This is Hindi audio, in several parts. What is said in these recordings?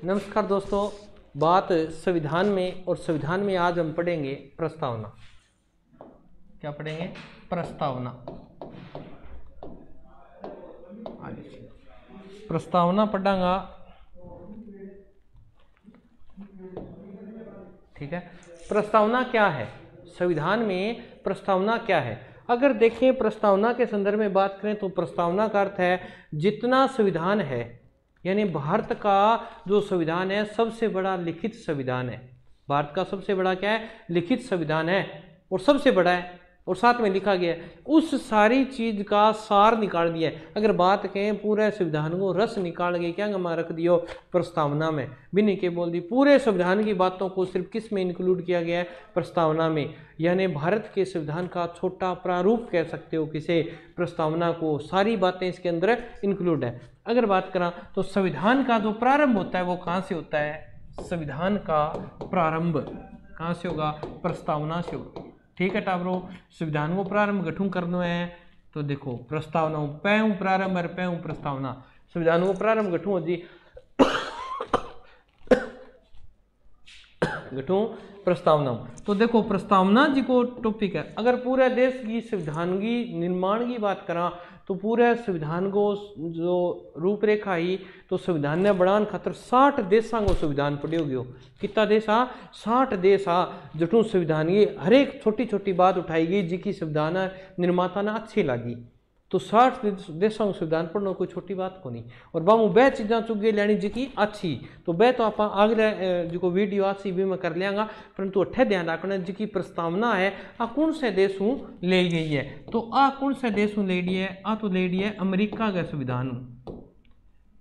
नमस्कार दोस्तों, बात संविधान में और संविधान में आज हम पढ़ेंगे प्रस्तावना। क्या पढ़ेंगे? प्रस्तावना। प्रस्तावना पढ़ांगा, ठीक है। प्रस्तावना क्या है? संविधान में प्रस्तावना क्या है? अगर देखें प्रस्तावना के संदर्भ में बात करें तो प्रस्तावना का अर्थ है जितना संविधान है, यानी भारत का जो संविधान है सबसे बड़ा लिखित संविधान है। भारत का सबसे बड़ा क्या है? लिखित संविधान है और सबसे बड़ा है और साथ में लिखा गया है। उस सारी चीज का सार निकाल दिया है। अगर बात कहें पूरे संविधान को रस निकाल के क्या गमा रख दियो प्रस्तावना में, बिन्नी के बोल दी। पूरे संविधान की बातों को सिर्फ किस में इंक्लूड किया गया है? प्रस्तावना में। यानी भारत के संविधान का छोटा प्रारूप कह सकते हो किसे? प्रस्तावना को। सारी बातें इसके अंदर इंक्लूड है। अगर बात करा तो संविधान का जो प्रारंभ होता है वो कहाँ से होता है? संविधान का प्रारंभ कहाँ से होगा? प्रस्तावना से होगा। ठीक है टाबरो, संविधान को प्रारंभ गठन करना है तो देखो प्रस्तावना पैं प्रारंभ और पैं प्रस्तावना। संविधान को प्रारंभ गठन हो जी गठन प्रस्तावना। तो देखो प्रस्तावना जी को टॉपिक है। अगर पूरे देश की संविधान की निर्माण की बात करा तो पूरे संविधान को जो रूपरेखा ही तो संविधान ने बढ़ाने खातर 60 देशों को संविधान पढ़ियो गयो। कितना देश आ? 60 देश आ जटू संविधान की हर एक छोटी छोटी बात उठाई गई जिसकी संविधान निर्माता ने अच्छी लगी। तो 60 देशों को संविधान पढ़ना कोई छोटी बात को नहीं। और बामू वह चीज़ा चुगे लेनी जिकी अच्छी तो वह तो आप आगे जो वीडियो अच्छी भी मैं कर लियांगा, परंतु अठे ध्यान रखना जिकी प्रस्तावना है आ कौन से देश हूँ ले गई है। तो आ कौन से देश हूँ ले ली है? आ तो ले ली है अमेरिका का संविधान।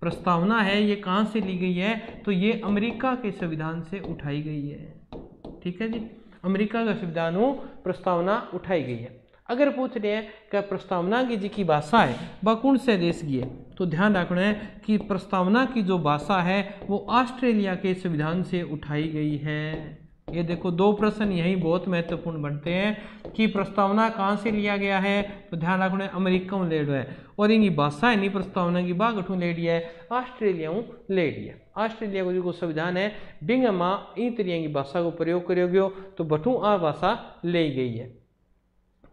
प्रस्तावना है ये कहाँ से ली गई है? तो ये अमेरिका के संविधान से उठाई गई है। ठीक है जी, अमेरिका का संविधान प्रस्तावना उठाई गई है। अगर पूछ रहे हैं कि प्रस्तावना की जी की भाषा है वह कौन से देश की है, तो ध्यान रखना है कि प्रस्तावना की जो भाषा है वो ऑस्ट्रेलिया के संविधान से उठाई गई है। ये देखो दो प्रश्न यही बहुत महत्वपूर्ण बनते हैं कि प्रस्तावना कहाँ से लिया गया है, तो ध्यान रखना है अमेरिका में ले लिया है। और इनकी भाषा है नहीं प्रस्तावना की बाग उठू ले लिया है, ऑस्ट्रेलिया ले लिया। ऑस्ट्रेलिया को जो संविधान है बिंग माँ इन तरीके की भाषा को प्रयोग करोगे तो बठू आ भाषा ले गई है।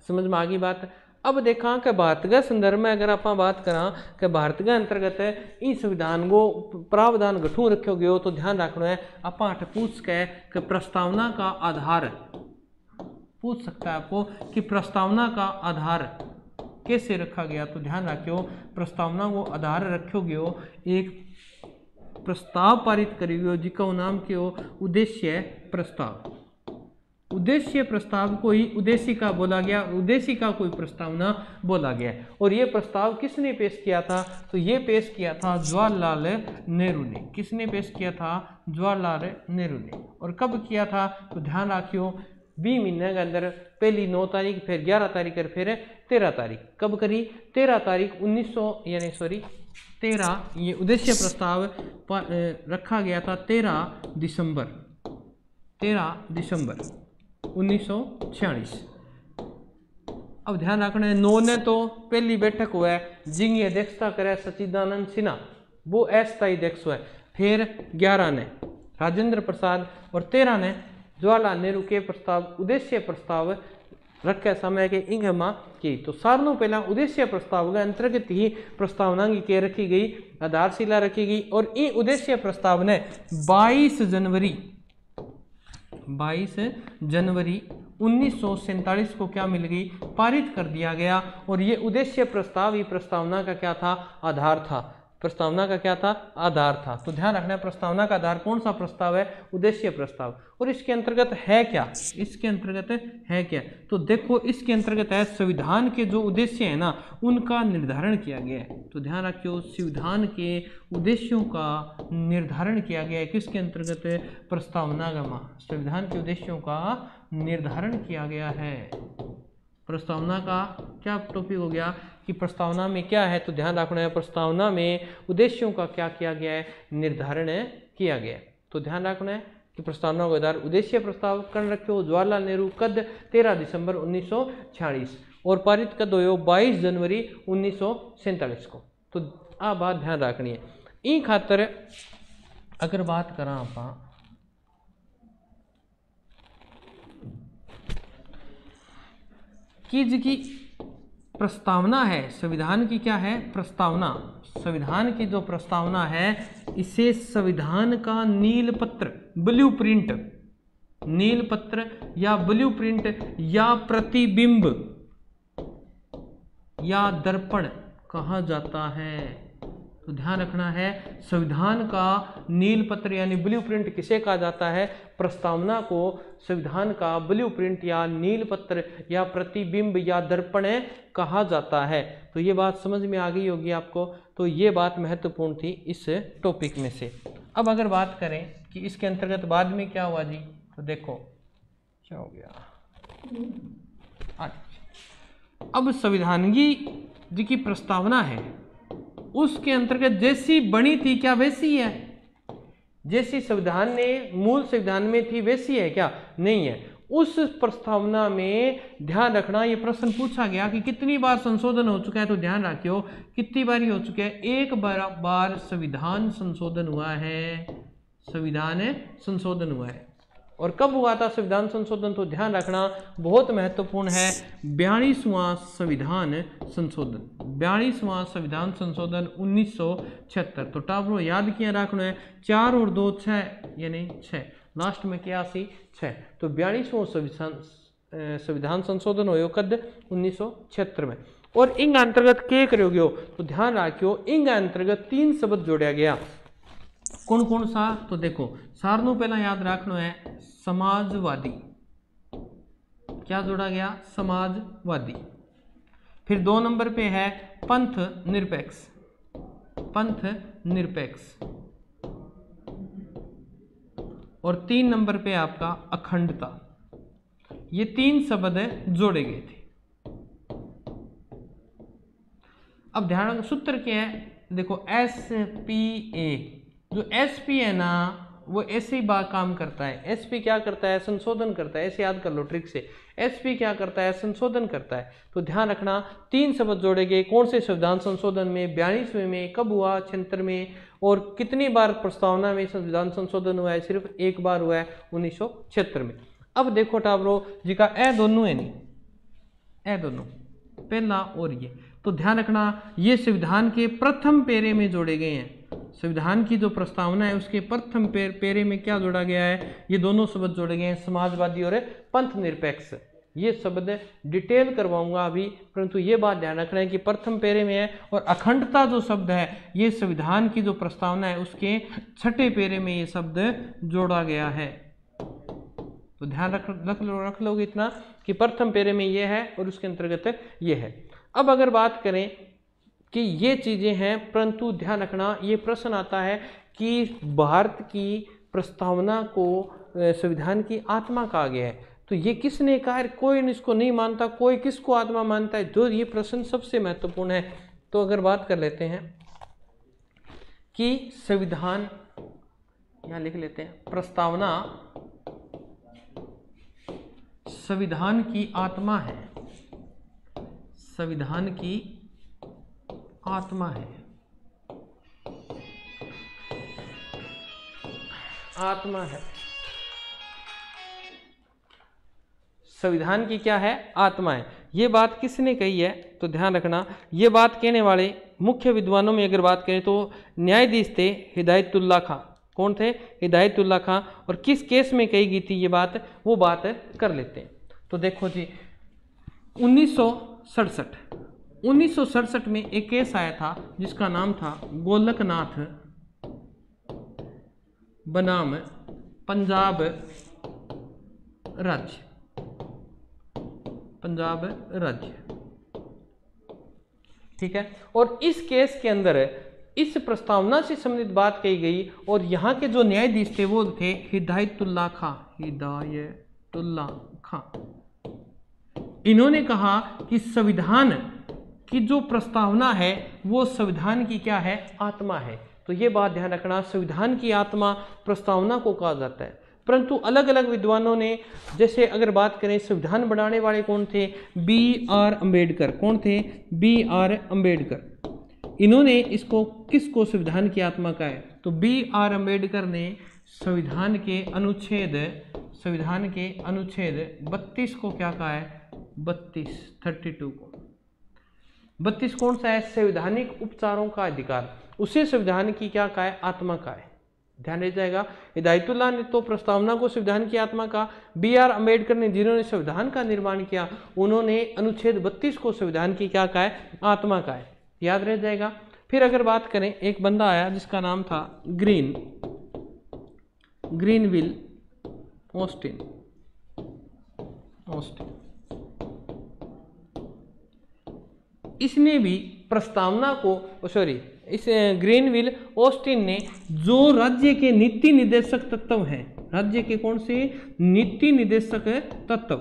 समझ में आ गई बात। अब देखा कि भारत के संदर्भ में अगर आप बात करा कि भारत के अंतर्गत इस संविधान को प्रावधान गठू रखो गयो तो ध्यान रखना है आप पूछ के कि प्रस्तावना का आधार पूछ सकता है आपको कि प्रस्तावना का आधार कैसे रखा गया। तो ध्यान रखियो प्रस्तावना को आधार रखो गयो एक प्रस्ताव पारित करियो जिसका नाम क्यों उद्देश्य प्रस्ताव। उद्देश्य प्रस्ताव को ही उद्देशिका बोला गया, उद्देशिका कोई प्रस्तावना बोला गया। और ये प्रस्ताव किसने पेश किया था? तो ये पेश किया था जवाहरलाल नेहरू ने। किसने पेश किया था? जवाहरलाल नेहरू ने। और कब किया था? तो ध्यान रखियो 20 महीने के अंदर पहली 9 तारीख, फिर 11 तारीख और फिर 13 तारीख। कब करी? 13 तारीख 13 ये उद्देश्य प्रस्ताव रखा गया था 13 दिसंबर 1946। अब ध्यान रखना है 9 ने तो पहली बैठक हुआ है जिंगी अध्यक्षता करे सच्चिदानंद सिन्हा, वो अस्थायी अध्यक्ष हुआ है। फिर 11 ने राजेंद्र प्रसाद और 13 ने जवाहरलाल नेहरू के प्रस्ताव उद्देश्य प्रस्ताव रखे समय के इंगमा की। तो सारों पहला उद्देश्य प्रस्ताव के अंतर्गत ही प्रस्तावना की के रखी गई, आधारशिला रखी गई। और ये उद्देश्य प्रस्ताव ने 22 जनवरी 1947 को क्या मिल गई? पारित कर दिया गया। और ये उद्देश्य प्रस्ताव ही प्रस्तावना का क्या था? आधार था। प्रस्तावना का क्या था? आधार था। तो ध्यान रखना है प्रस्तावना का आधार कौन सा प्रस्ताव है? उद्देश्य प्रस्ताव। और इसके अंतर्गत है क्या? इसके अंतर्गत है क्या? तो देखो इसके अंतर्गत है संविधान के जो उद्देश्य है ना उनका निर्धारण किया गया है। तो ध्यान रखियो संविधान के उद्देश्यों का निर्धारण किया गया है। किसके अंतर्गत? प्रस्तावना का संविधान के उद्देश्यों का निर्धारण किया गया है। प्रस्तावना का क्या टॉपिक हो गया कि प्रस्तावना में क्या है? तो ध्यान रखना है प्रस्तावना में उद्देश्यों का क्या किया गया है? निर्धारण किया गया है। तो ध्यान रखना है कि प्रस्तावना को आधार उद्देश्य प्रस्ताव कर रखे जवाहरलाल नेहरू कद 13 दिसंबर 1946 और पारित कद हो 22 जनवरी 1947 को। तो आ बात ध्यान रखनी है। ई खातर अगर बात करा आप कि जी प्रस्तावना है संविधान की, क्या है प्रस्तावना, संविधान की जो प्रस्तावना है इसे संविधान का नील पत्र, ब्लूप्रिंट, नील पत्र या ब्लूप्रिंट या प्रतिबिंब या दर्पण कहा जाता है। तो ध्यान रखना है, संविधान का नील पत्र यानी ब्लूप्रिंट किसे कहा जाता है, प्रस्तावना को संविधान का ब्लूप्रिंट या नील पत्र या प्रतिबिंब या दर्पण कहा जाता है। तो ये बात समझ में आ गई होगी आपको। तो ये बात महत्वपूर्ण थी इस टॉपिक में से। अब अगर बात करें कि इसके अंतर्गत बाद में क्या हुआ जी, तो देखो क्या हो गया। अब संविधानगी जी की प्रस्तावना है, उसके अंतर्गत जैसी बनी थी क्या वैसी है, जैसी संविधान ने मूल संविधान में थी वैसी है क्या, नहीं है। उस प्रस्तावना में ध्यान रखना, ये प्रश्न पूछा गया कि कितनी बार संशोधन हो चुका है, तो ध्यान रखियो कितनी बार हो चुका है, एक बार संविधान संशोधन हुआ है, संविधान संशोधन हुआ है। और कब हुआ था संविधान संशोधन, तो ध्यान रखना बहुत महत्वपूर्ण है, 42वां संविधान संशोधन, 42वां संविधान संशोधन 1976। तो टाबरो याद किया रखना है, 4 और 2 6 यानी 6, लास्ट में क्या सी 6। तो 42वां संविधान संशोधन हो कद 1976 में। और इंग अंतर्गत क्या करोगे, तो ध्यान रखियो इंग अंतर्गत 3 शब्द जोड़ा गया। कौन कौन सा, तो देखो सारनू पहला याद रखना है समाजवादी, क्या जोड़ा गया, समाजवादी। फिर 2 नंबर पे है पंथ निरपेक्ष, पंथ निरपेक्ष। और 3 नंबर पे आपका अखंडता। ये 3 शब्द जोड़े गए थे। अब ध्यान सूत्र क्या है, देखो SPA, जो SP है ना वो ऐसे ही काम करता है। SP क्या करता है, संशोधन करता है, ऐसे याद कर लो ट्रिक से। SP क्या करता है, संशोधन करता है। तो ध्यान रखना 3 शब्द जोड़े गए, कौन से संविधान संशोधन में, 42वें में, कब हुआ 76 में, और कितनी बार प्रस्तावना में संविधान संशोधन हुआ है, सिर्फ एक बार हुआ है 1976 में। अब देखो टाबरो जी का ए दोनों है नहीं, ए दोनों पहला और ये, तो ध्यान रखना ये संविधान के प्रथम पेरे में जोड़े गए हैं। संविधान की जो प्रस्तावना है उसके प्रथम पेरे में क्या जोड़ा गया है, ये दोनों शब्द जोड़े गए हैं, समाजवादी और पंथ निरपेक्ष। ये शब्द डिटेल करवाऊंगा अभी, परंतु ये बात ध्यान रखना है कि प्रथम पेरे में है। और अखंडता जो शब्द है ये संविधान की जो प्रस्तावना है उसके 6ठे पेरे में ये शब्द जोड़ा गया है। तो ध्यान रख लोगे इतना कि प्रथम पेरे में ये है और उसके अंतर्गत ये है। अब अगर बात करें कि ये चीजें हैं, परंतु ध्यान रखना ये प्रश्न आता है कि भारत की प्रस्तावना को संविधान की आत्मा कहा गया है, तो ये किसने कहा है, कोई इसको नहीं मानता, कोई किसको आत्मा मानता है, जो ये प्रश्न सबसे महत्वपूर्ण है। तो अगर बात कर लेते हैं कि संविधान, यहां लिख लेते हैं, प्रस्तावना संविधान की आत्मा है, संविधान की आत्मा है, आत्मा है, संविधान की क्या है, आत्मा है। ये बात किसने कही है, तो ध्यान रखना ये बात कहने वाले मुख्य विद्वानों में अगर बात करें तो न्यायाधीश थे हिदायतुल्लाह खां। कौन थे, हिदायतुल्लाह खां। और किस केस में कही गई थी ये बात, वो बात कर लेते हैं। तो देखो जी 1967 में एक केस आया था जिसका नाम था गोलकनाथ बनाम पंजाब राज्य, पंजाब राज्य, ठीक है। और इस केस के अंदर इस प्रस्तावना से संबंधित बात कही गई और यहाँ के जो न्यायाधीश थे वो थे हिदायतुल्लाह खां, हिदायतुल्लाह खां। इन्होंने कहा कि संविधान की जो प्रस्तावना है वो संविधान की क्या है, आत्मा है। तो ये बात ध्यान रखना, संविधान की आत्मा प्रस्तावना को कहा जाता है। परंतु अलग अलग विद्वानों ने, जैसे अगर बात करें संविधान बनाने वाले कौन थे, B.R. अम्बेडकर। कौन थे, B.R. अम्बेडकर। इन्होंने इसको किसको संविधान की आत्मा का है, तो बी आर अम्बेडकर ने संविधान के अनुच्छेद 32 को क्या कहा है, 32 को 32 कौन सा है, संवैधानिक उपचारों का अधिकार, उसे संविधान की क्या कहा है, आत्मा का है। ध्यान रह जाएगा, हिदायतुल्लाह ने तो प्रस्तावना को संविधान की आत्मा का, बी आर अम्बेडकर ने जिन्होंने संविधान का निर्माण किया उन्होंने अनुच्छेद 32 को संविधान की क्या कहा है, आत्मा का है। याद रह जाएगा। फिर अगर बात करें, एक बंदा आया जिसका नाम था ग्रीनविल ऑस्टिन। इसने भी प्रस्तावना को इस ग्रीनविल ऑस्टिन ने जो राज्य के नीति निर्देशक तत्व हैं, राज्य के कौन से नीति निर्देशक तत्व,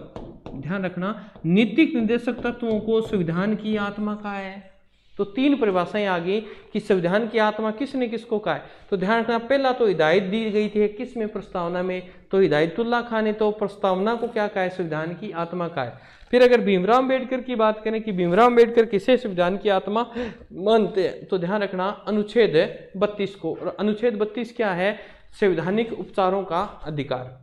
ध्यान रखना, नीति निर्देशक तत्वों को संविधान की आत्मा का है। तो 3 परिभाषाएं आ गई कि संविधान की आत्मा किसने किसको कहा है। तो ध्यान रखना, पहला तो हिदायत दी गई थी किस में, प्रस्तावना में, तो हिदायतुल्लाह खान ने तो प्रस्तावना को क्या कहा है, संविधान की आत्मा का है। फिर अगर भीमराव अम्बेडकर की बात करें कि भीमराव अम्बेडकर किसे संविधान की आत्मा मानते हैं, तो ध्यान रखना अनुच्छेद 32 को, और अनुच्छेद 32 क्या है, संवैधानिक उपचारों का अधिकार।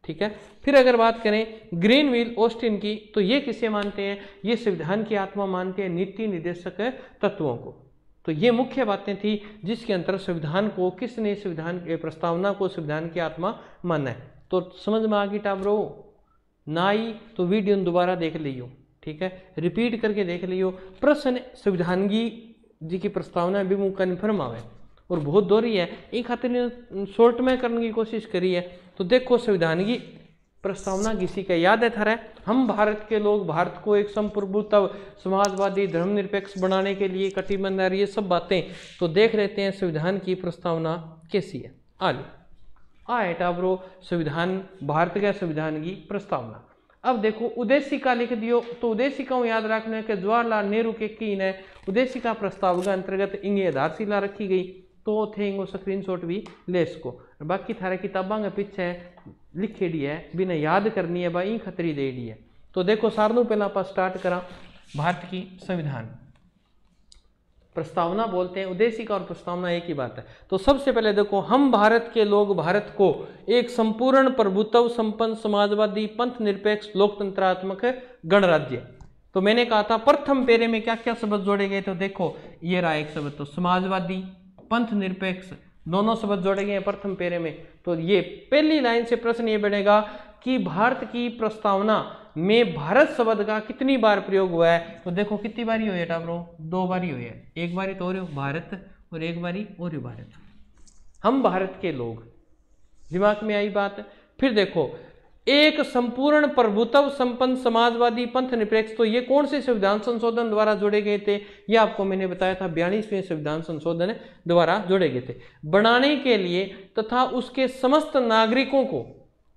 ठीक है। फिर अगर बात करें ग्रीनविल ऑस्टिन की, तो ये किसे मानते हैं, ये संविधान की आत्मा मानते हैं नीति निर्देशक तत्वों को। तो ये मुख्य बातें थी जिसके अंतर्गत संविधान को किसने, संविधान के प्रस्तावना को संविधान की आत्मा माना है। तो समझ में आ गई टाबरो, ना आई तो वीडियो दोबारा देख लियो, ठीक है, रिपीट करके देख लियो। प्रश्न संविधानगी जी की प्रस्तावना भी मुँह कन्फर्म आवे और बहुत दोहरी है, एक खातिर शॉर्ट में करने की कोशिश करी है। तो देखो संविधानगी प्रस्तावना किसी का याद है थारा, हम भारत के लोग भारत को एक संप्रभुत्व समाजवादी धर्मनिरपेक्ष बनाने के लिए कटिबद्ध, ये सब बातें तो देख लेते हैं संविधान की प्रस्तावना कैसी है। आए टाबरो संविधान, भारत का संविधान की प्रस्तावना। अब देखो उद्देशिका लिख दियो, तो उद्देशिकाओं याद रखना है कि जवाहरलाल नेहरू के कीन है उद्देशिका प्रस्ताव के अंतर्गत इंगे आधारशिला रखी गई, तो थे इंगो स्क्रीनशॉट भी ले इसको। बाकी थारे किताबा के पीछे लिखेड़ी है, बिना याद करनी है भाई खतरी देड़ी है। तो देखो सारनू पहला आप स्टार्ट करा, भारत की संविधान प्रस्तावना बोलते हैं, उद्देशिका और प्रस्तावना एक ही बात है। तो सबसे पहले देखो, हम भारत के लोग भारत को एक संपूर्ण प्रभुत्व संपन्न समाजवादी पंथ निरपेक्ष लोकतंत्रात्मक गणराज्य। तो मैंने कहा था प्रथम पेरे में क्या क्या शब्द जोड़े गए, तो देखो ये रहा एक शब्द, तो समाजवादी पंथ निरपेक्ष दोनों शब्द जोड़े गए हैं प्रथम पेरे में। तो ये पहली लाइन से प्रश्न ये बनेगा कि भारत की प्रस्तावना में भारत शब्द का कितनी बार प्रयोग हुआ है। तो देखो कितनी बारी हुई है टाबरो, 2 बारी हुई है, एक बारी तो और भारत और एक बारी और भारत, हम भारत के लोग, दिमाग में आई बात। फिर देखो एक संपूर्ण प्रभुत्व संपन्न समाजवादी पंथ निरपेक्ष, तो ये कौन से संविधान संशोधन द्वारा जोड़े गए थे, ये आपको मैंने बताया था 42वें संविधान संशोधन द्वारा जोड़े गए थे, बनाने के लिए तथा उसके समस्त नागरिकों को,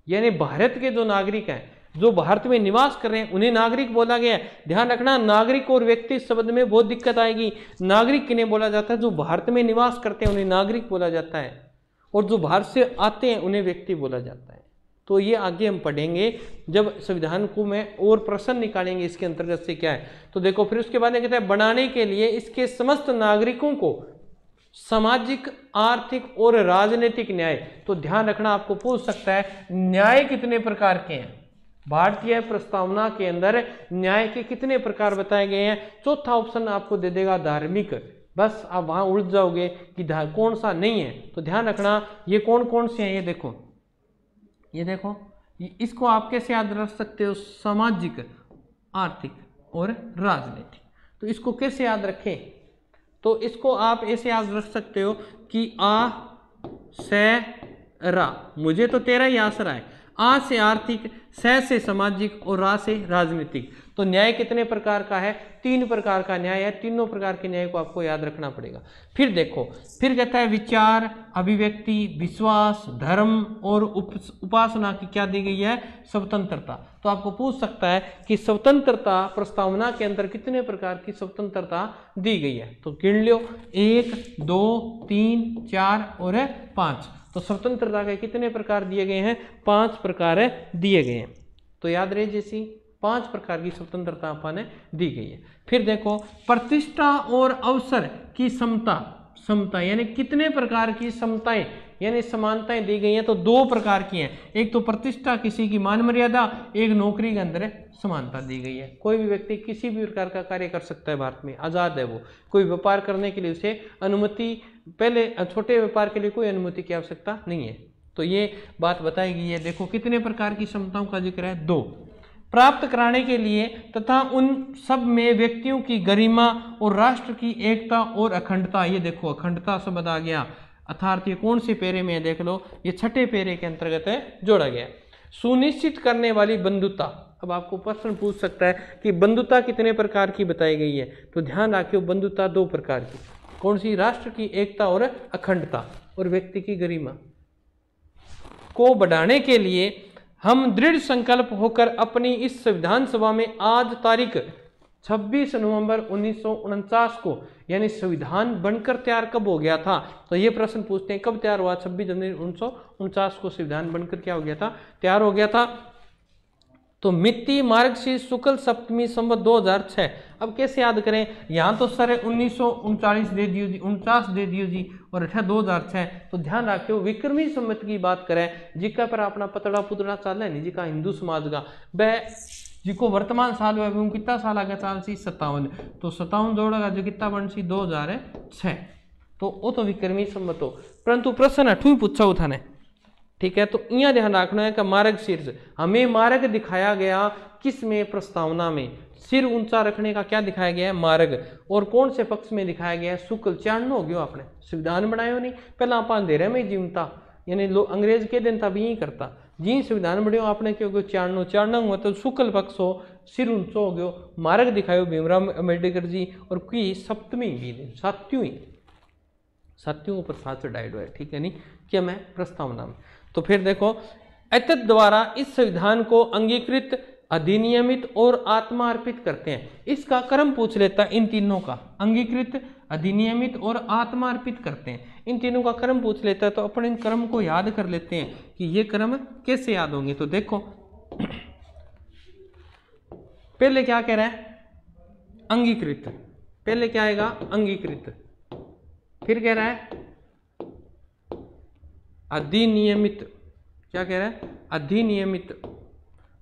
यानी भारत के जो नागरिक हैं जो भारत में निवास कर रहे हैं उन्हें नागरिक बोला गया है। ध्यान रखना, नागरिक और व्यक्ति शब्द में बहुत दिक्कत आएगी। नागरिक किन्हें बोला जाता है, जो भारत में निवास करते हैं उन्हें नागरिक बोला जाता है, और जो बाहर से आते हैं उन्हें व्यक्ति बोला जाता है। तो ये आगे हम पढ़ेंगे जब संविधान को में और प्रश्न निकालेंगे इसके अंतर्गत से क्या है। तो देखो फिर उसके बाद कहता है बनाने के लिए इसके समस्त नागरिकों को सामाजिक आर्थिक और राजनीतिक न्याय। तो ध्यान रखना, आपको पूछ सकता है न्याय कितने प्रकार के हैं, भारतीय प्रस्तावना के अंदर न्याय के कितने प्रकार बताए गए हैं। चौथा ऑप्शन आपको दे देगा धार्मिक, बस आप वहां उलझ जाओगे कि कौन सा नहीं है। तो ध्यान रखना ये कौन कौन से हैं, ये देखो इसको आप कैसे याद रख सकते हो, सामाजिक आर्थिक और राजनीतिक। तो इसको कैसे याद रखें, तो इसको आप ऐसे याद रख सकते हो कि आ से रा, मुझे तो तेरा ही आसरा है, आ से आर्थिक, से सामाजिक और रा से राजनीतिक। तो न्याय कितने प्रकार का है, 3 प्रकार का न्याय है, तीनों प्रकार के न्याय को आपको याद रखना पड़ेगा। फिर देखो फिर कहता है विचार, अभिव्यक्ति, विश्वास, धर्म और उपासना की क्या दी गई है, स्वतंत्रता। तो आपको पूछ सकता है कि स्वतंत्रता प्रस्तावना के अंदर कितने प्रकार की स्वतंत्रता दी गई है। तो गिन लो 1 2 3 4 और 5। तो स्वतंत्रता के कितने प्रकार दिए गए हैं, 5 प्रकार दिए गए हैं। तो याद रहे जैसी 5 प्रकार की स्वतंत्रता अपन दी गई है। फिर देखो प्रतिष्ठा और अवसर की समता, समता, यानी कितने प्रकार की समताएं यानी समानताएं दी गई हैं, तो दो प्रकार की हैं। एक तो प्रतिष्ठा, किसी की मान मर्यादा, एक नौकरी के अंदर समानता दी गई है। कोई भी व्यक्ति किसी भी प्रकार का कार्य कर सकता है, भारत में आज़ाद है वो। कोई व्यापार करने के लिए उसे अनुमति, पहले छोटे व्यापार के लिए कोई अनुमति की आवश्यकता नहीं है। तो ये बात बताई गई है। देखो कितने प्रकार की समताओं का जिक्र है, दो। प्राप्त कराने के लिए तथा उन सब में व्यक्तियों की गरिमा और राष्ट्र की एकता और अखंडता, ये देखो अखंडता शब्द आ गया, अर्थात ये कौन से पेरे में है देख लो, ये छठे पेरे के अंतर्गत है, जोड़ा गया। सुनिश्चित करने वाली बंधुता, अब आपको प्रश्न पूछ सकता है कि बंधुता कितने प्रकार की बताई गई है, तो ध्यान रखियो बंधुता दो प्रकार की, कौन सी, राष्ट्र की एकता और अखंडता और व्यक्ति की गरिमा को बढ़ाने के लिए हम दृढ़ संकल्प होकर अपनी इस संविधान सभा में आज तारीख 26 नवंबर 1949 को, यानी संविधान बनकर तैयार कब हो गया था, तो ये प्रश्न पूछते हैं कब तैयार हुआ, 26 जनवरी 1949 को संविधान बनकर क्या हो गया था, तैयार हो गया था। तो मिति मार्गशीर्ष शुक्ल सप्तमी संवत 2006। अब कैसे याद करें, यहाँ तो सर 1939 दे दियो जी, 49 दे दियो जी, और 2006। तो ध्यान रखियो विक्रमी संवत की बात करें, जिका पर अपना पतड़ा पुतड़ा चाल है नहीं, जिका हिंदू समाज का वह जिको वर्तमान साल वह कितना साल आगे चाल सी 57, तो 57 जोड़ेगा जो कितना बन सी 2006, तो वो तो विक्रमी संवत हो। परंतु प्रश्न 8 पूछा था ने, ठीक है, तो यहाँ ध्यान रखना है कि मार्ग शीर्ष हमें मार्ग दिखाया गया किस में, प्रस्तावना में। सिर ऊंचा रखने का क्या दिखाया गया है, मार्ग, और कौन से पक्ष में दिखाया गया है, शुक्ल। चारण हो गया, आपने संविधान बनाया नहीं, पहला आप अंधेरे में जीवता, यानी लोग अंग्रेज के दिन तब यही करता, जी संविधान बढ़ियो आपने क्यों गयो चारणो, चारणो मतलब शुक्ल पक्ष हो, सिर ऊंचो हो गयो, मार्ग दिखायो भीमराव अम्बेडकर जी, और की सप्तमी भी सात्यों पर साथ चढ़ाई है, ठीक है नहीं, क्या मैं प्रस्तावना में। तो फिर देखो एतद द्वारा इस संविधान को अंगीकृत, अधिनियमित और आत्मा अर्पित करते हैं। इसका क्रम पूछ लेता है इन तीनों का, अंगीकृत, अधिनियमित और आत्मा अर्पित करते हैं, इन तीनों का क्रम पूछ लेता है। तो अपन इन क्रम को याद कर लेते हैं कि ये क्रम कैसे याद होंगे। तो देखो पहले क्या कह रहा है, अंगीकृत, पहले क्या आएगा, अंगीकृत, फिर कह रहा है अधिनियमित, क्या कह रहा है, अधिनियमित,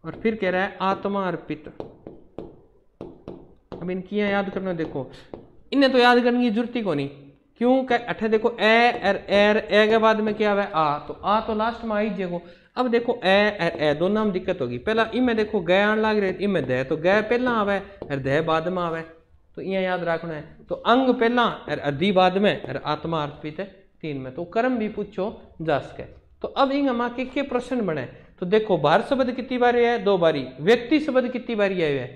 और फिर कह रहा है आत्मा अर्पित। अब इनकी याद करना, देखो इन्हें तो याद करने की जरूरत ही को नहीं, क्यों कह अठे देखो ए के बाद में क्या है आ, तो आ तो लास्ट में आई जेगो। अब देखो ए दोनों में दिक्कत होगी, पहला इनमें देखो गए आने लग रहे, इनमें दे, तो गए पहला आवे और दे बाद में आवे, तो ये याद रखना है। तो अंग पहला और अधि बाद में और आत्मा अर्पित है 3 में, तो कर्म भी पूछो जा सके। तो अब इन अमा के प्रश्न बने, तो देखो भारत शब्द कितनी बारी है, 2 बारी, व्यक्ति शब्द कितनी बारी आए है,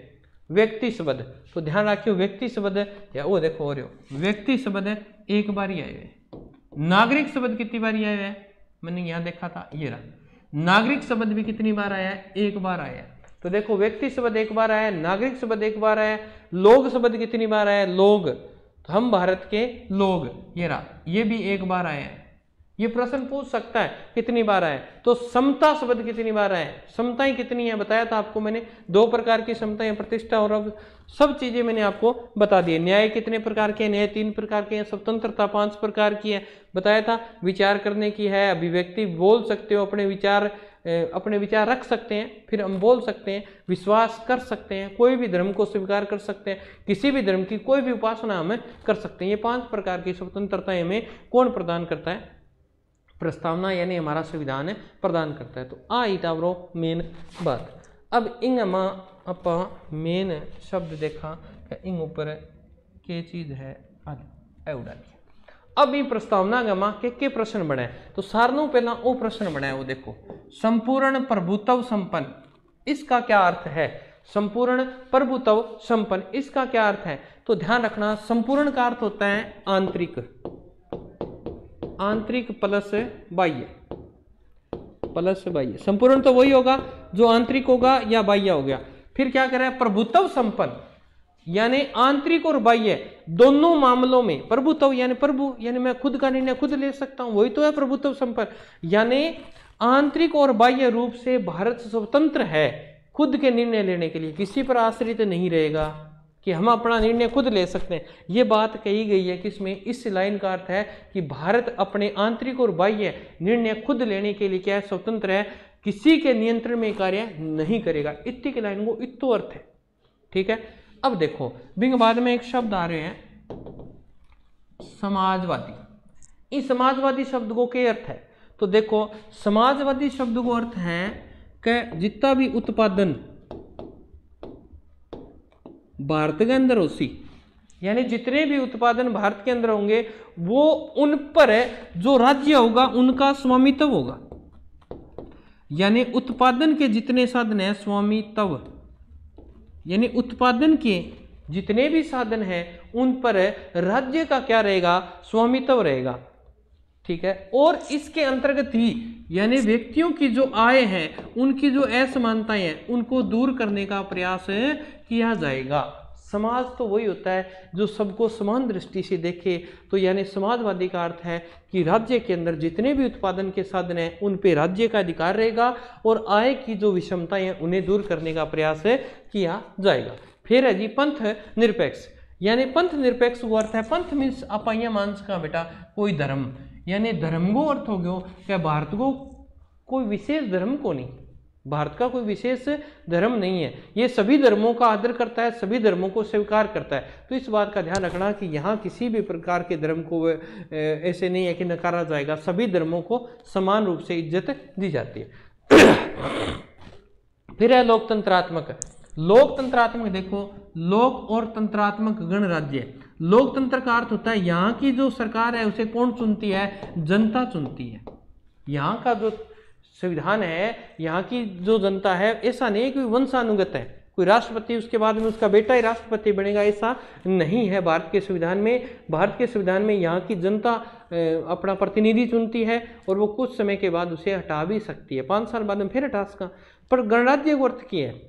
व्यक्ति शब्द, तो ध्यान रखियो व्यक्ति शब्द या वो देखो हो रहे व्यक्ति शब्द 1 बारी आए हुए। नागरिक शब्द कितनी बारी आए हुए, मैंने यहाँ देखा था, ये रहा, नागरिक शब्द भी कितनी बार आया है, 1 बार आया है। तो देखो व्यक्ति शब्द 1 बार आया, नागरिक शब्द 1 बार आया, लोग शब्द कितनी बार आया, लोग, तो हम भारत के लोग, ये रहा, ये भी 1 बार आया है। ये प्रश्न पूछ सकता है कितनी बार आए। तो समता शब्द कितनी बार आए, समताएं कितनी है बताया था आपको मैंने, 2 प्रकार की समताएं, प्रतिष्ठा और अब सब चीजें मैंने आपको बता दी। न्याय कितने प्रकार के, न्याय 3 प्रकार के हैं, स्वतंत्रता 5 प्रकार की है बताया था, विचार करने की है, अभिव्यक्ति बोल सकते हो, अपने विचार रख सकते हैं, फिर हम बोल सकते हैं, विश्वास कर सकते हैं, कोई भी धर्म को स्वीकार कर सकते हैं, किसी भी धर्म की कोई भी उपासना हमें कर सकते हैं। ये 5 प्रकार की स्वतंत्रताएं हमें कौन प्रदान करता है, प्रस्तावना यानी हमारा संविधान प्रदान करता है। तो आई तावरो मेन बात। अब इंग आप मेन शब्द देखा इंग ऊपर के चीज है उड़ा दिया। अब ये प्रस्तावना गमा के प्रश्न बने, तो सारनों पहला वो प्रश्न बना है, वो देखो संपूर्ण प्रभुत्व संपन्न, इसका क्या अर्थ है, संपूर्ण प्रभुत्व संपन्न इसका क्या अर्थ है। तो ध्यान रखना संपूर्ण का अर्थ होता है आंतरिक, आंतरिक प्लस बाह्य, प्लस बाह्य। संपूर्ण तो वही होगा जो आंतरिक होगा या बाह्य हो गया। फिर क्या कह रहा है, प्रभुत्व संपन्न यानी आंतरिक और बाह्य दोनों मामलों में, प्रभुत्व यानी प्रभु यानी मैं खुद का निर्णय खुद ले सकता हूं, वही तो है प्रभुत्व संपन्न। यानी आंतरिक और बाह्य रूप से भारत स्वतंत्र है खुद के निर्णय लेने के लिए, किसी पर आश्रित नहीं रहेगा, कि हम अपना निर्णय खुद ले सकते हैं। ये बात कही गई है कि इसमें इस लाइन का अर्थ है कि भारत अपने आंतरिक और बाह्य निर्णय खुद लेने के लिए क्या है, स्वतंत्र है, किसी के नियंत्रण में कार्य नहीं करेगा। इतनी की लाइन को इतो अर्थ है, ठीक है। अब देखो बिंग बाद में एक शब्द आ रहे हैं समाजवादी। इस समाजवादी शब्द को क्या अर्थ है, तो देखो समाजवादी शब्द को अर्थ है कि जितना भी उत्पादन भारत के अंदर होसी, यानी जितने भी उत्पादन भारत के अंदर होंगे वो उन पर जो राज्य होगा उनका स्वामित्व होगा। यानी उत्पादन के जितने साधन है स्वामित्व, यानी उत्पादन के जितने भी साधन हैं उन पर राज्य का क्या रहेगा, स्वामित्व रहेगा, ठीक है। और इसके अंतर्गत ही यानी व्यक्तियों की जो आय है उनकी जो असमानताएं हैं उनको दूर करने का प्रयास किया जाएगा। समाज तो वही होता है जो सबको समान दृष्टि से देखे। तो यानी समाजवादी का अर्थ है कि राज्य के अंदर जितने भी उत्पादन के साधन हैं उन पे राज्य का अधिकार रहेगा और आय की जो विषमताएं हैं उन्हें दूर करने का प्रयास किया जाएगा। फिर है जी पंथ निरपेक्ष। यानी पंथ निरपेक्ष को अर्थ है, पंथ मीन्स अपाइया मांस का बेटा कोई धर्म, यानी धर्म को अर्थ हो गयो क्या भारत को कोई विशेष धर्म को नहीं, भारत का कोई विशेष धर्म नहीं है, ये सभी धर्मों का आदर करता है, सभी धर्मों को स्वीकार करता है। तो इस बात का ध्यान रखना कि यहाँ किसी भी प्रकार के धर्म को ऐसे नहीं है कि नकारा जाएगा, सभी धर्मों को समान रूप से इज्जत दी जाती है। फिर है लोकतंत्रात्मक। लोकतंत्रात्मक देखो, लोक और तंत्रात्मक गणराज्य। लोकतंत्र का अर्थ होता है यहाँ की जो सरकार है उसे कौन चुनती है, जनता चुनती है। यहाँ का जो संविधान है, यहाँ की जो जनता है, ऐसा नहीं है कि वंशानुगत है, कोई राष्ट्रपति उसके बाद में उसका बेटा ही राष्ट्रपति बनेगा, ऐसा नहीं है भारत के संविधान में। भारत के संविधान में यहाँ की जनता अपना प्रतिनिधि चुनती है और वो कुछ समय के बाद उसे हटा भी सकती है, 5 साल बाद में फिर हटा सका। पर गणराज्य को अर्थ क्या है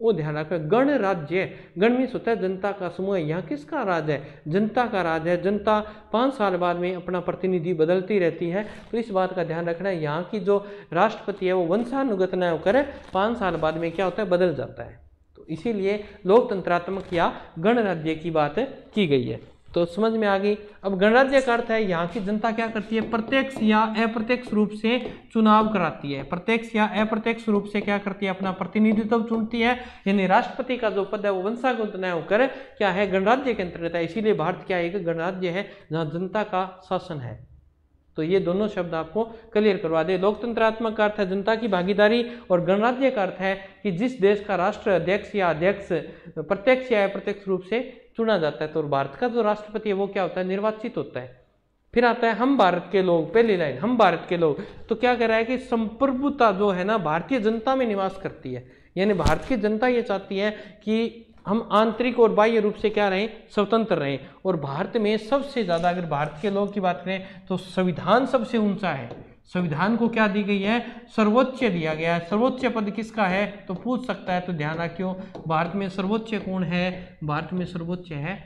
वो ध्यान रखें। गणराज्य, गण मीन्स होता है जनता का समूह। यहाँ किसका राज है, जनता का राज है। जनता 5 साल बाद में अपना प्रतिनिधि बदलती रहती है। तो इस बात का ध्यान रखना है, यहाँ की जो राष्ट्रपति है वो वंशानुगत न होकर 5 साल बाद में क्या होता है, बदल जाता है। तो इसीलिए लोकतंत्रात्मक या गणराज्य की बात की गई है। तो समझ में आ गई। अब गणराज्य का अर्थ है यहाँ की जनता क्या करती है, प्रत्यक्ष या अप्रत्यक्ष रूप से चुनाव कराती है। प्रत्यक्ष या अप्रत्यक्ष रूप से क्या करती है, अपना प्रतिनिधित्व चुनती है। यानी राष्ट्रपति का जो पद है वो वंशानुगत न होकर क्या है, गणराज्य के अंतर्गत है। इसीलिए भारत क्या है, एक गणराज्य है जहाँ जनता का शासन है। तो ये दोनों शब्द आपको क्लियर करवा दे। लोकतंत्रात्मक का अर्थ है जनता की भागीदारी और गणराज्य का अर्थ है कि जिस देश का राष्ट्र अध्यक्ष या अध्यक्ष प्रत्यक्ष या अप्रत्यक्ष रूप से चुना जाता है। तो भारत का जो राष्ट्रपति है वो क्या होता है, निर्वाचित होता है। फिर आता है हम भारत के लोग, पहली लाइन हम भारत के लोग। तो क्या कह रहा है कि संप्रभुता जो है ना भारतीय जनता में निवास करती है। यानी भारत की जनता ये चाहती है कि हम आंतरिक और बाह्य रूप से क्या रहें, स्वतंत्र रहें। और भारत में सबसे ज़्यादा अगर भारत के लोग की बात करें तो संविधान सबसे ऊंचा है। संविधान को क्या दी गई है, सर्वोच्च दिया गया है। सर्वोच्च पद किसका है तो पूछ सकता है, तो ध्यान रखियो भारत में सर्वोच्च कौन है, भारत में सर्वोच्च है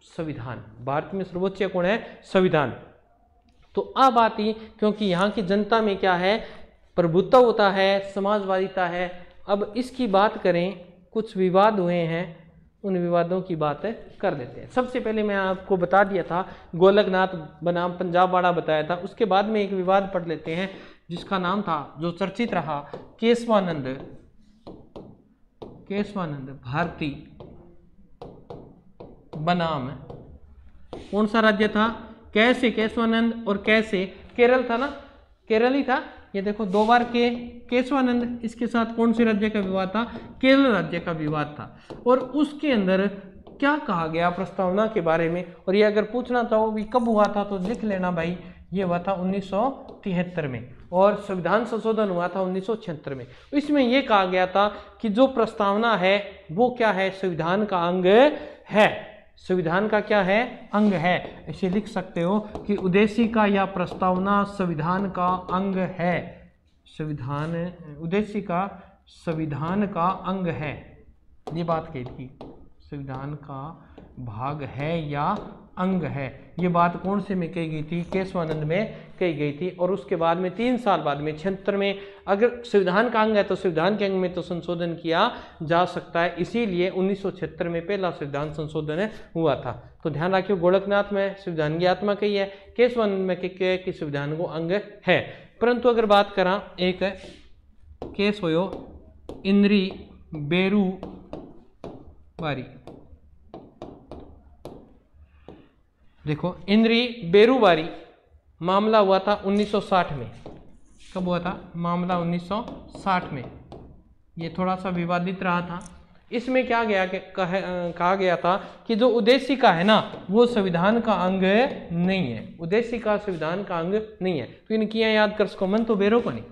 संविधान। भारत में सर्वोच्च कौन है, संविधान। तो अब आती, क्योंकि यहाँ की जनता में क्या है, प्रभुत्व होता है, समाजवादिता है। अब इसकी बात करें, कुछ विवाद हुए हैं, उन विवादों की बात कर देते हैं। सबसे पहले मैं आपको बता दिया था गोलकनाथ बनाम पंजाब वाड़ा बताया था। उसके बाद में एक विवाद पढ़ लेते हैं जिसका नाम था, जो चर्चित रहा, केशवानंद भारती बनाम कौन सा राज्य था, कैसे केशवानंद और कैसे केरल था ना, केरल ही था। ये देखो 2 बार के केशवानंद, इसके साथ कौन से राज्य का विवाद था, केरल राज्य का विवाद था। और उसके अंदर क्या कहा गया प्रस्तावना के बारे में, और ये अगर पूछना चाहो कि कब हुआ था तो लिख लेना भाई, ये हुआ था 1973 में और संविधान संशोधन हुआ था 1976 में। इसमें यह कहा गया था कि जो प्रस्तावना है वो क्या है, संविधान का अंग है। संविधान का क्या है, अंग है। ऐसे लिख सकते हो कि उद्देशिका या प्रस्तावना संविधान का अंग है। संविधान उद्देशिका संविधान का अंग है, ये बात कही थी, संविधान का भाग है या अंग है। ये बात कौन से में कही गई थी? केशवानंद में कही गई थी। और उसके बाद में 3 साल बाद में 76 में अगर संविधान का अंग है तो संविधान के अंग में तो संशोधन किया जा सकता है, इसीलिए 1976 में पहला संविधान संशोधन हुआ था। तो ध्यान रखियो, गोरखनाथ में संविधान की आत्मा कही है, केशवानंद में कही कि संविधान को अंग है। परंतु अगर बात करा, एक केस होयो इंद्री बेरू बारी। देखो इंद्री बेरूबारी मामला हुआ था 1960 में। कब हुआ था? मामला 1960 में। ये थोड़ा सा विवादित रहा था। इसमें क्या कहा गया था कि जो उद्देशिका है ना वो संविधान का अंग नहीं है। उद्देशिका संविधान का अंग नहीं है। तो इन किया याद कर सको, मन तो बेरो को नहीं,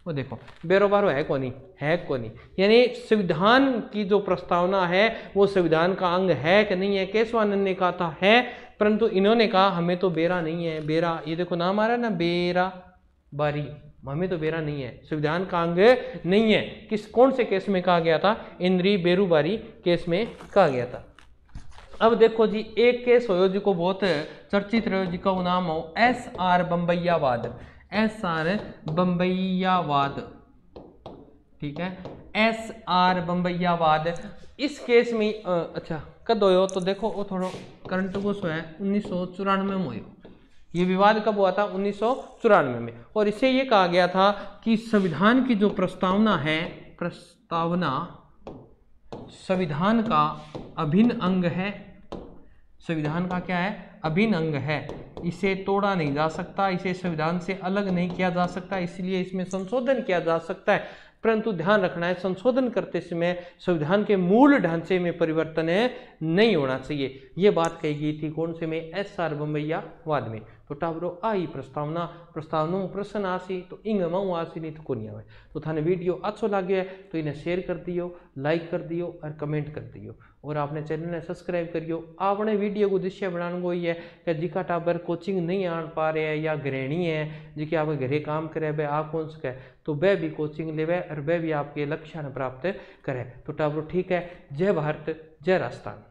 वो देखो बेरोबारो है को नहीं, यानी संविधान की जो प्रस्तावना है वो संविधान का अंग है कि नहीं है। केशवानंद ने कहा था है, परंतु इन्होंने कहा हमें तो बेरा नहीं है। बेरा, ये देखो नाम आ रहा है ना, बेरा बारी, हमें तो बेरा नहीं है, संविधान का अंग नहीं है। कौन से केस में कहा गया था? इंद्री बेरूबारी केस में कहा गया था। अब देखो जी, एक केस हो जिसको बहुत चर्चित रहो, जिसका नाम हो SR बम्बैयावाद। SR बम्बैयावाद, ठीक है, SR बम्बैयावाद। इस केस में अच्छा कद हो तो देखो वो थोड़ा करंट को है 1994 में हो। ये विवाद कब हुआ था? 1994 में। और इससे ये कहा गया था कि संविधान की जो प्रस्तावना है, प्रस्तावना संविधान का अभिन्न अंग है। संविधान का क्या है? अभिन्न अंग है। इसे तोड़ा नहीं जा सकता, इसे संविधान से अलग नहीं किया जा सकता, इसलिए इसमें संशोधन किया जा सकता है। परंतु ध्यान रखना है, संशोधन करते समय संविधान के मूल ढांचे में परिवर्तन नहीं होना चाहिए। ये बात कही गई थी कौन से में? SR बम्बैयावाद में। तो टाबरो आई प्रस्तावना प्रश्न आसी तो इंग मऊ आसी नहीं तो को नहीं आवे। तो थाने वीडियो अच्छो लगे है तो इन्हें शेयर कर दियो, लाइक कर दियो और कमेंट कर दियो। और आपने चैनल ने सब्सक्राइब करियो। आपने वीडियो को उद्देश्य बनाने को ही है कि जिका टाबर कोचिंग नहीं आन पा रहे हैं या गृहिणी है जिसके आप घरे काम करे वह आ कौन सके तो वह भी कोचिंग लेवे और वह भी आपके लक्ष्य प्राप्त करे। तो टाबरो ठीक है। जय भारत, जय राजस्थान।